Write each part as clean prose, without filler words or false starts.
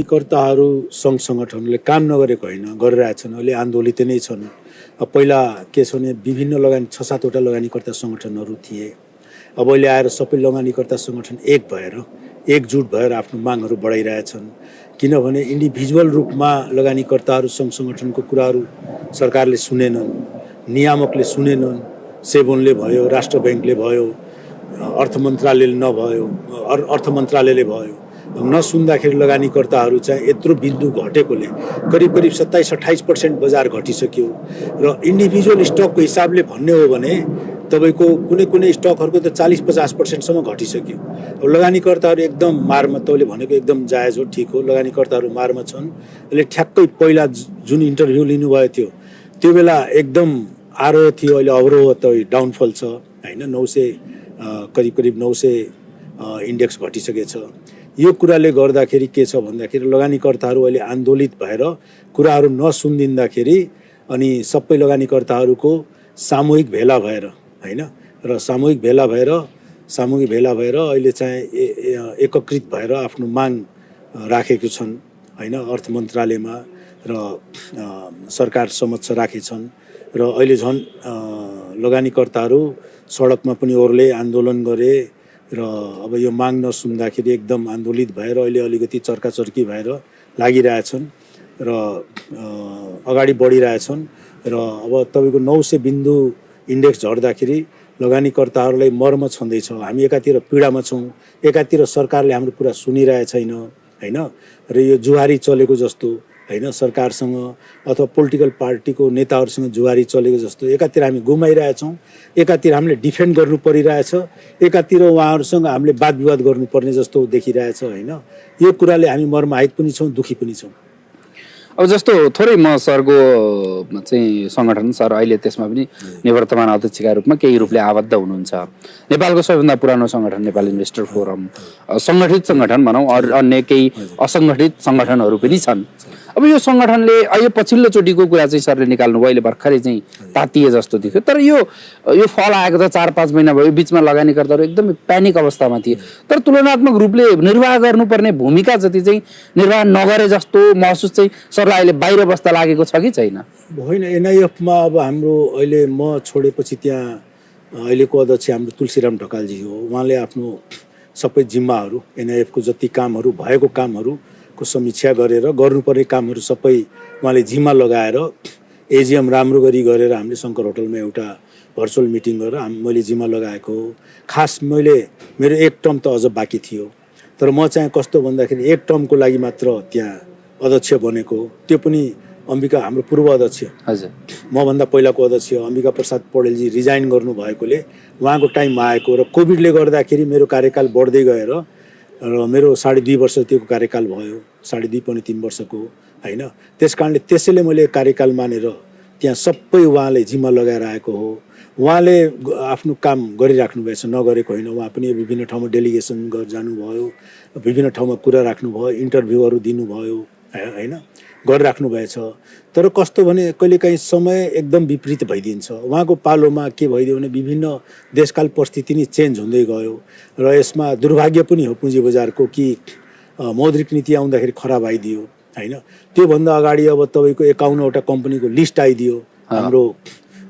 कर्ताहरू सङ्घ सङ्गठनले काम नगरेको होइन, गरिरहेछन्, अहिले आन्दोलित नै छन्। पहिला के छ भने विभिन्न लगानी 6-7वटा लगानीकर्ता सङ्गठनहरू थिए। अब अहिले आएर सबै लगानीकर्ता सङ्गठन एक भएर एकजुट भएर आफ्नो मागहरू बढाइरहेछन्। किनभने इन्डिभिजुअल रूपमा लगानीकर्ताहरू सङ्घ सङ्गठनको कुराहरू सरकारले सुनेनन्, नियामकले सुनेनन्, सेबोनले भयो, राष्ट्र ब्याङ्कले भयो, अर्थ मन्त्रालयले भयो। नसुन्दाखेरि लगानीकर्ताहरू चाहिँ यत्रो बिन्दु घटेकोले करिब 27-28% बजार घटिसक्यो र इन्डिभिजुअल स्टकको हिसाबले भन्ने हो भने तपाईँको कुनै स्टकहरूको त 40-50%सम्म घटिसक्यो। लगानीकर्ताहरू एकदम मारमा, तपाईँले भनेको एकदम जायज हो, ठिक हो, लगानीकर्ताहरू मारमा छन्। अहिले ठ्याक्कै पहिला जुन इन्टरभ्यू लिनुभयो त्यो बेला एकदम आरोह थियो, अहिले अवरोह त डाउनफल छ होइन। 900 करिब 900 इन्डेक्स घटिसकेछ। यो कुराले गर्दाखेरि के छ भन्दाखेरि लगानीकर्ताहरू अहिले आन्दोलित भएर कुराहरू नसुनिदिँदाखेरि अनि सबै लगानीकर्ताहरूको सामूहिक भेला भएर होइन र सामूहिक भेला भएर अहिले चाहिँ एकत्रित भएर आफ्नो माग राखेको छन् होइन। अर्थ मन्त्रालयमा र सरकार समक्ष राखेछन् र अहिले झन् लगानीकर्ताहरू सडकमा पनि ओर्ले आन्दोलन गरे र अब यो माग नसुन्दाखेरि एकदम आन्दोलित भएर अहिले अलिकति चर्काचर्की भएर लागिरहेछन् र अगाडि बढिरहेछन् र अब तपाईँको 900 बिन्दु इन्डेक्स झर्दाखेरि लगानीकर्ताहरूलाई मर्म छँदैछ। हामी एकातिर पीडामा छौँ, एकातिर सरकारले हाम्रो कुरा सुनिरहेको छैन होइन। र यो जुहारी चलेको जस्तो होइन, सरकारसँग अथवा पोलिटिकल पार्टीको नेताहरूसँग जुहारी चलेको जस्तो एकातिर हामी गुमाइरहेछौँ, एकातिर हामीले डिफेन्ड गर्नु परिरहेछ, एकातिर उहाँहरूसँग हामीले वाद विवाद गर्नुपर्ने जस्तो देखिरहेछ होइन। यो कुराले हामी मर्माहित पनि छौँ, दुखी पनि छौँ। अब जस्तो थोरै म सरको चाहिँ सङ्गठन सर अहिले त्यसमा पनि निवर्तमान अध्यक्षका रूपमा केही रूपले आबद्ध हुनुहुन्छ। नेपालको सबैभन्दा पुरानो सङ्गठन नेपाल इन्भेस्टर फोरम सङ्गठित सङ्गठन भनौँ, अरू अन्य केही असङ्गठित सङ्गठनहरू पनि छन्। अब यो सङ्गठनले अहिले पछिल्लो चोटिको कुरा चाहिँ सरले निकाल्नुभयो, अहिले भर्खरै चाहिँ तातिए जस्तो देख्यो। तर यो फल आएको त 4-5 महिना भयो, बिचमा लगानीकर्ताहरू एकदमै प्यानिक अवस्थामा थिए। तर तुलनात्मक रूपले निर्वाह गर्नुपर्ने भूमिका जति चाहिँ निर्वाह नगरे जस्तो महसुस चाहिँ सरलाई अहिले बाहिर बस्दा लागेको छ कि छैन? होइन, एनआइएफमा अब हाम्रो अहिले म छोडेपछि त्यहाँ अहिलेको अध्यक्ष हाम्रो तुलसीराम ढकालजी हो। उहाँले आफ्नो सबै जिम्माहरू एनआइएफको जति कामहरू भएको कामहरूको समीक्षा गरेर गर्नुपर्ने कामहरू सबै उहाँले जिम्मा लगाएर एजिएम राम्रो गरी गरेर हामीले शङ्कर होटलमा एउटा भर्चुअल मिटिङ गरेर मैले जिम्मा लगाएको हो। खास मेरो एक टर्म त अझ बाँकी थियो, तर म चाहिँ कस्तो भन्दाखेरि एक टर्मको लागि मात्र त्यहाँ अध्यक्ष बनेको। त्यो पनि अम्बिका हाम्रो पूर्व अध्यक्ष हजुर मभन्दा पहिलाको अध्यक्ष अम्बिका प्रसाद पौडेलजी रिजाइन गर्नु भएकोले उहाँको टाइममा आएको र कोभिडले गर्दाखेरि मेरो कार्यकाल बढ्दै गएर र मेरो 2.5 वर्ष त्यो कार्यकाल भयो, 2.5-3 वर्षको होइन। त्यस कारणले त्यसैले मैले कार्यकाल मानेर त्यहाँ सबै उहाँले जिम्मा लगाएर आएको हो। उहाँले आफ्नो काम गरिराख्नु भएछ, नगरेको होइन। उहाँ पनि विभिन्न ठाउँमा डेलिगेसन जानुभयो, विभिन्न ठाउँमा कुरा राख्नुभयो, इन्टरभ्यूहरू दिनुभयो होइन, गरिराख्नु भएछ। तर कस्तो भने कहिलेकाहीँ समय एकदम विपरीत भइदिन्छ। उहाँको पालोमा के भइदियो भने विभिन्न देशकाल परिस्थिति नै चेन्ज हुँदै गयो र यसमा दुर्भाग्य पनि हो पुँजी बजारको कि मौद्रिक नीति आउँदाखेरि खराब आइदियो होइन। त्योभन्दा अगाडि अब तपाईँको 51वटा कम्पनीको लिस्ट आइदियो, हाम्रो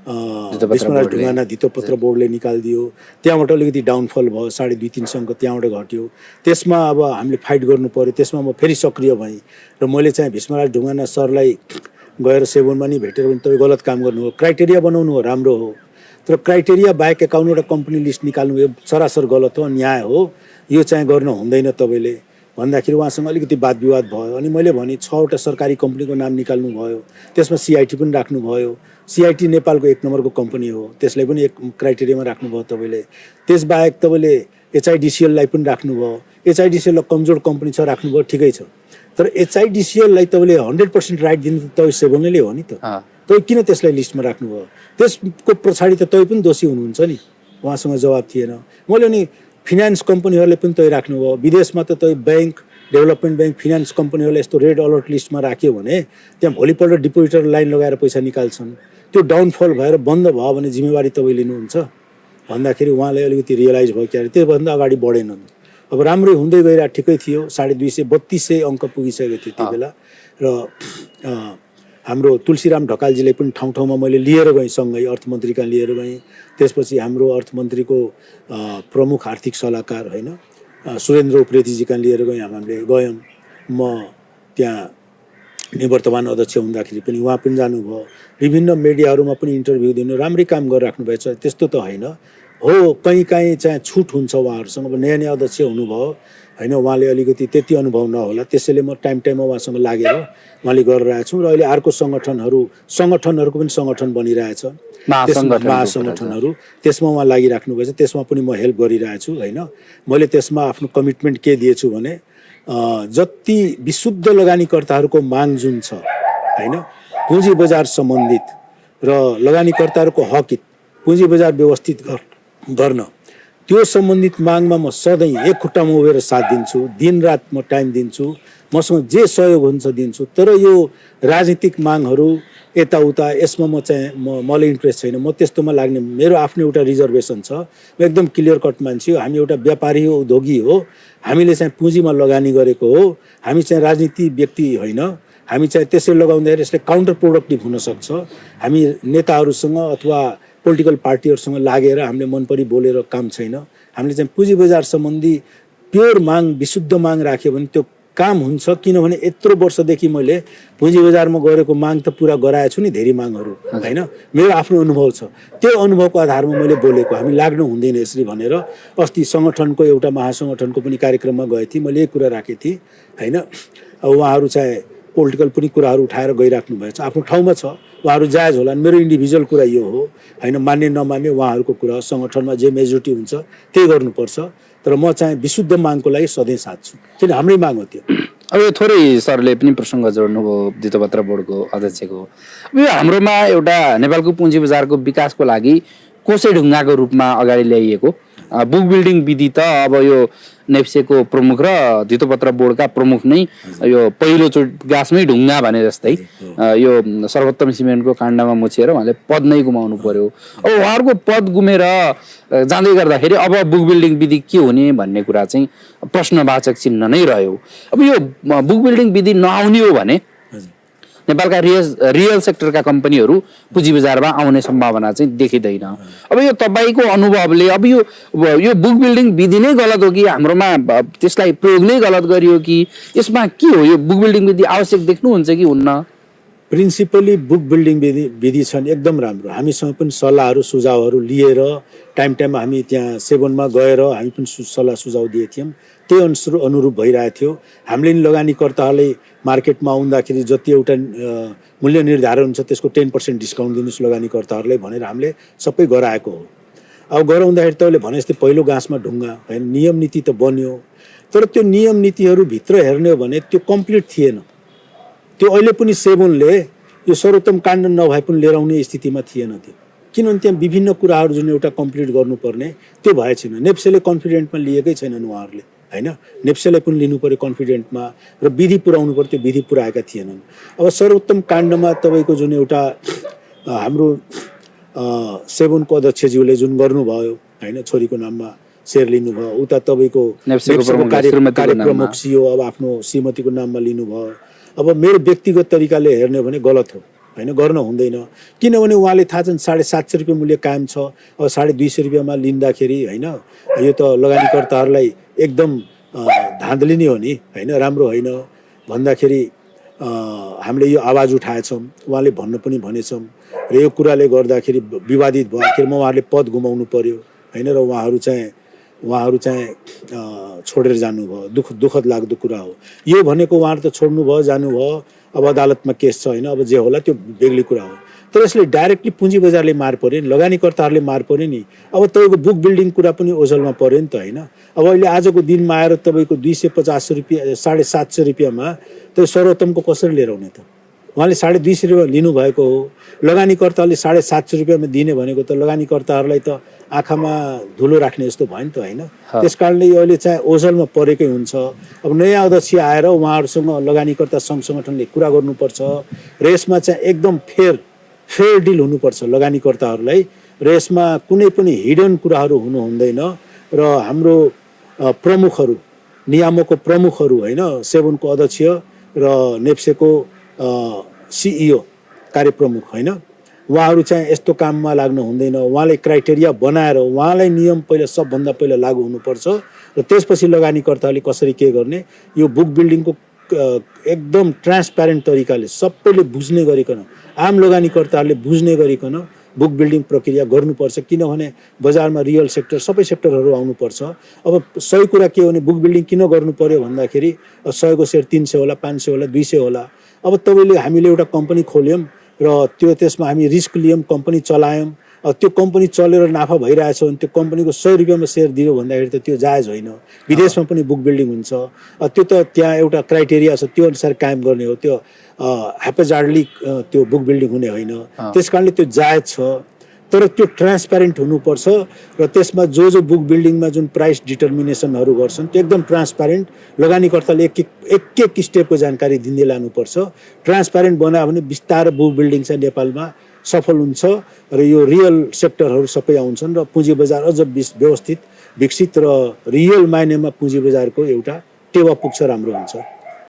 विश्वराज ढुङ्गाना धितोपत्र बोर्डले निकालिदियो। त्यहाँबाट अलिकति डाउनफल भयो, 2.5-3 त्यहाँबाट घट्यो। त्यसमा अब हामीले फाइट गर्नु पर्यो। त्यसमा म फेरि सक्रिय भएँ र मैले चाहिँ भीष्मराज ढुङ्गाना सरलाई गएर सेबोनमा नि भेटेर पनि तपाईँ गलत काम गर्नु हो, क्राइटेरिया बनाउनु हो, राम्रो हो, तर क्राइटेरिया बाहेक 51वटा कम्पनी लिस्ट निकाल्नु यो सरासर गलत हो, अन्याय हो, यो चाहिँ गर्न हुँदैन तपाईँले भन्दाखेरि उहाँसँग अलिकति वाद विवाद भयो। अनि मैले भने 6वटा सरकारी कम्पनीको नाम निकाल्नु भयो, त्यसमा सिआइटी पनि राख्नुभयो। सिआइटी नेपालको 1 नम्बरको कम्पनी हो, त्यसलाई पनि एक क्राइटेरियामा राख्नुभयो तपाईँले। त्यसबाहेक तपाईँले एचआइडिसिएललाई पनि राख्नुभयो। एचआइडिसिएल कमजोर कम्पनी छ, राख्नुभयो, ठिकै छ। तर एचआइडिसिएललाई तपाईँले 100% राइट दिनु त तपाईँ सेबोनले हो नि त, तपाईँ किन त्यसलाई लिस्टमा राख्नुभयो? त्यसको पछाडि त तपाईँ पनि दोषी हुनुहुन्छ नि, उहाँसँग जवाब थिएन। मैले नि फिनान्स कम्पनीहरूले पनि तपाईँ राख्नुभयो, विदेशमा त तपाईँ ब्याङ्क, डेभलपमेन्ट ब्याङ्क, फिनान्स कम्पनीहरूलाई यस्तो रेड अलर्ट लिस्टमा राख्यो भने त्यहाँ भोलिपल्ट डिपोजिटर लाइन लगाएर पैसा निकाल्छन्। त्यो डाउनफल भएर बन्द भयो भने जिम्मेवारी तपाईँ लिनुहुन्छ भन्दाखेरि उहाँलाई अलिकति रियलाइज भयो कि त्योभन्दा अगाडि बढेनन्। अब राम्रै हुँदै गइरहेको ठिकै थियो 250-300 अङ्क पुगिसकेको थियो त्यो बेला र हाम्रो तुलसीराम ढकालजीले पनि ठाउँ ठाउँमा मैले लिएर गएँ सँगै अर्थमन्त्री कहाँ लिएर गएँ त्यसपछि हाम्रो अर्थमन्त्रीको प्रमुख आर्थिक सल्लाहकार होइन सुरेन्द्र उप्रेतीजी कहाँ लिएर गएँ हामीले गयौँ म त्यहाँ निवर्तमान अध्यक्ष हुँदाखेरि पनि उहाँ पनि जानुभयो विभिन्न मिडियाहरूमा पनि इन्टरभ्यू दिनु राम्रै काम गरिराख्नु भएछ त्यस्तो त होइन हो कहीँ चाहिँ छुट हुन्छ उहाँहरूसँग अब नयाँ नयाँ अध्यक्ष हुनुभयो होइन उहाँले अलिकति त्यति अनुभव नहोला त्यसैले म टाइममा उहाँसँग लागेर उहाँले गरिरहेको छु र अहिले अर्को सङ्गठनहरूको पनि सङ्गठन बनिरहेछ महासङ्गठनहरू त्यसमा उहाँ लागिराख्नु भएछ त्यसमा पनि म हेल्प गरिरहेको छु होइन मैले त्यसमा आफ्नो कमिटमेन्ट के दिएछु भने जति विशुद्ध लगानीकर्ताहरूको माग जुन छ होइन पुँजी बजार सम्बन्धित र लगानीकर्ताहरूको हक हित पुँजी बजार व्यवस्थित गर्न त्यो सम्बन्धित मागमा म सधैँ एक खुट्टामा उभिएर साथ दिन्छु दिनरात म टाइम दिन्छु मसँग जे सहयोग हुन्छ दिन्छु तर यो राजनीतिक मागहरू यताउता यसमा मलाई इन्ट्रेस्ट छैन म त्यस्तोमा लाग्ने मेरो आफ्नो एउटा रिजर्भेसन छ म एकदम क्लियर कट मान्छे हो हामी एउटा व्यापारी हो उद्योगी हो हामीले चाहिँ पुँजीमा लगानी गरेको हो हामी चाहिँ राजनीति व्यक्ति होइन हामी चाहिँ त्यसरी लगाउँदाखेरि यसले काउन्टर प्रोडक्टिभ हुनसक्छ हामी नेताहरूसँग अथवा पोलिटिकल पार्टीहरूसँग लागेर हामीले मनपरी बोलेर काम छैन हामीले चाहिँ पुँजी बजार सम्बन्धी प्योर माग विशुद्ध माग राख्यो भने त्यो काम हुन्छ किनभने यत्रो वर्षदेखि मैले पुँजी बजारमा गरेको माग त पुरा गराएको छु नि धेरै मागहरू होइन मेरो आफ्नो अनुभव छ त्यो अनुभवको आधारमा मैले बोलेको हामी लाग्नु हुँदैन यसरी भनेर अस्ति सङ्गठनको एउटा महासङ्गठनको पनि कार्यक्रममा गएको थिएँ मैले यही कुरा राखेको थिएँ होइन अब उहाँहरू चाहिँ पोलिटिकल पनि कुराहरू उठाएर गइराख्नु भएछ आफ्नो ठाउँमा छ उहाँहरू जायज होला मेरो इन्डिभिजुअल कुरा यो हो होइन मान्ने नमान्ने उहाँहरूको कुरा सङ्गठनमा जे मेजोरिटी हुन्छ त्यही गर्नुपर्छ तर म चाहिँ विशुद्ध मागको लागि सधैँ साथ छु किन हाम्रै माग हो त्यो अब यो थोरै सरले पनि प्रसङ्ग जोड्नुभयो धितोपत्र बोर्डको अध्यक्षको अब यो हाम्रोमा एउटा नेपालको पुँजी बजारको विकासको लागि कोसेढुङ्गाको रूपमा अगाडि ल्याइएको बुक बिल्डिङ विधि त अब यो नेप्सेको प्रमुख र धितोपत्र बोर्डका प्रमुख नै यो पहिलोचोटि गाँसमै ढुङ्गा भने जस्तै यो सर्वोत्तम सिमेन्टको काण्डमा मुछिएर उहाँले पद नै गुमाउनु पर्यो अब उहाँहरूको पद गुमेर जाँदै गर्दाखेरि अब बुक बिल्डिङ विधि के हुने भन्ने कुरा चाहिँ प्रश्नवाचक चिन्ह नै रह्यो अब यो बुक बिल्डिङ विधि नआउने हो भने नेपालका रियल सेक्टरका कम्पनीहरू पुँजी बजारमा आउने सम्भावना चाहिँ देखिँदैन अब यो तपाईँको अनुभवले अब यो बुक बिल्डिङ विधि नै गलत हो कि हाम्रोमा त्यसलाई प्रयोग नै गलत गरियो कि यसमा के हो यो बुक बिल्डिङ विधि आवश्यक देख्नुहुन्छ कि हुन्न प्रिन्सिपली बुक बिल्डिङ विधि छन् एकदम राम्रो हामीसँग पनि सल्लाहहरू सुझावहरू लिएर टाइममा हामी त्यहाँ सेवनमा गएर हामी पनि सल्लाह सुझाव दिएका थियौँ त्यही अनुरूप भइरहेको थियो हामीले नि लगानीकर्ताहरूले मार्केटमा आउँदाखेरि जति एउटा मूल्य निर्धारण हुन्छ त्यसको 10% डिस्काउन्ट दिनुहोस् लगानीकर्ताहरूलाई भनेर हामीले सबै गराएको हो अब गराउँदाखेरि तपाईँले भने जस्तै पहिलो गाँसमा ढुङ्गा होइन नियम नीति त बन्यो तर त्यो नियम नीतिहरूभित्र हेर्ने हो भने त्यो कम्प्लिट थिएन त्यो अहिले पनि सेवनले यो सर्वोत्तम काण्ड नभए पनि लिएर आउने स्थितिमा थिएन त्यो किनभने त्यहाँ विभिन्न कुराहरू जुन एउटा कम्प्लिट गर्नुपर्ने त्यो भएछैन नेप्सेले कन्फिडेन्टमा लिएकै छैनन् उहाँहरूले होइन नेप्सेलाई पनि लिनु पर्यो कन्फिडेन्टमा र विधि पुऱ्याउनु पर्यो त्यो विधि पुऱ्याएका थिएनन् अब सर्वोत्तम काण्डमा तपाईँको जुन एउटा हाम्रो सेवनको अध्यक्षज्यूले जुन गर्नुभयो होइन छोरीको नाममा सेयर लिनुभयो उता तपाईँको कार्यप्रमुख सिओ अब आफ्नो श्रीमतीको नाममा लिनुभयो अब मेरो व्यक्तिगत तरिकाले हेर्ने हो भने गलत हो होइन गर्न हुँदैन किनभने उहाँले थाहा छन् 750 रुपियाँ मूल्य कायम छ अब 250 रुपियाँमा लिँदाखेरि होइन यो त लगानीकर्ताहरूलाई एकदम धाँधली नै हो नि होइन राम्रो होइन भन्दाखेरि हामीले यो आवाज उठाएछौँ उहाँले भन्न पनि भनेछौँ र यो कुराले गर्दाखेरि विवादित भयो आखिरमा उहाँहरूले पद गुमाउनु पर्यो होइन र उहाँहरू चाहिँ छोडेर जानुभयो दुःखद लाग्दो कुरा हो यो भनेको उहाँहरू त छोड्नु भयो जानुभयो अब अदालतमा केस छ होइन अब जे होला त्यो बेग्लै कुरा हो तर यसले डाइरेक्टली पुँजी बजारले मार पर्यो नि लगानीकर्ताहरूले मार पर्यो नि अब तपाईँको बुक बिल्डिङ कुरा पनि ओझलमा पर्यो नि त होइन अब अहिले आजको दिनमा आएर तपाईँको 250 रुपियाँ 750 रुपियाँमा त्यो सर्वोत्तमको कसरी लिएर आउने त उहाँले 250 रुपियाँ लिनुभएको हो लगानीकर्ताले 750 रुपियाँमा दिने भनेको त लगानीकर्ताहरूलाई त आँखामा धुलो राख्ने जस्तो भयो नि त होइन त्यस कारणले यो अहिले चाहिँ ओझलमा परेकै हुन्छ अब नयाँ अध्यक्ष आएर उहाँहरूसँग लगानीकर्ता सङ्घ सङ्गठनले कुरा गर्नुपर्छ र यसमा चाहिँ एकदम फेयर डिल हुनुपर्छ लगानीकर्ताहरूलाई र यसमा कुनै पनि हिडन कुराहरू हुनु हुँदैन र हाम्रो प्रमुखहरू, नियामकको प्रमुखहरू होइन, सेबनको अध्यक्ष र नेप्सेको सिइओ कार्यप्रमुख होइन, उहाँहरू चाहिँ यस्तो काममा लाग्नु हुँदैन। उहाँले क्राइटेरिया बनाएर उहाँलाई नियम पहिला सबभन्दा पहिला लागू हुनुपर्छ र त्यसपछि लगानीकर्ताले कसरी के गर्ने, यो बुक बिल्डिङको एकदम ट्रान्सप्यारेन्ट तरिकाले सबैले बुझ्ने गरिकन, आम लगानीकर्ताहरूले बुझ्ने गरिकन बुक बिल्डिङ प्रक्रिया गर्नुपर्छ। किनभने बजारमा रियल सेक्टर सबै सेक्टरहरू आउनुपर्छ। अब सही कुरा के हो भने बुक बिल्डिङ किन गर्नु पर्यो भन्दाखेरि 100 को सेयर 300 होला, 500 होला, 200 होला। अब तपाईँले हामीले एउटा कम्पनी खोल्यौँ र त्यसमा हामी रिस्क लियौँ, कम्पनी चलायौँ, त्यो कम्पनी चलेर नाफा भइरहेछ भने त्यो कम्पनीको 100 रुपियाँमा सेयर दियो भन्दाखेरि त त्यो जायज होइन। विदेशमा पनि बुक बिल्डिङ हुन्छ, त्यो त त्यहाँ एउटा क्राइटेरिया छ, त्यो अनुसार कायम गर्ने हो। त्यो ह्याप्पजार्डली त्यो बुक बिल्डिङ हुने होइन। त्यस कारणले त्यो जायज छ, तर त्यो ट्रान्सप्यारेन्ट हुनुपर्छ र त्यसमा जो बुक बिल्डिङमा जुन प्राइस डिटर्मिनेसनहरू गर्छन् त्यो एकदम ट्रान्सप्यारेन्ट, लगानीकर्ताले एक एक स्टेपको जानकारी दिँदै लानुपर्छ। ट्रान्सप्यारेन्ट बनायो भने बिस्तारै बुक बिल्डिङ चाहिँ नेपालमा सफल हुन्छ र यो रियल सेक्टरहरू सबै आउँछन् र पुँजी बजार अझ व्यवस्थित, विकसित र रियल मायनेमा पुँजी बजारको एउटा टेवा पुग्छ, राम्रो हुन्छ।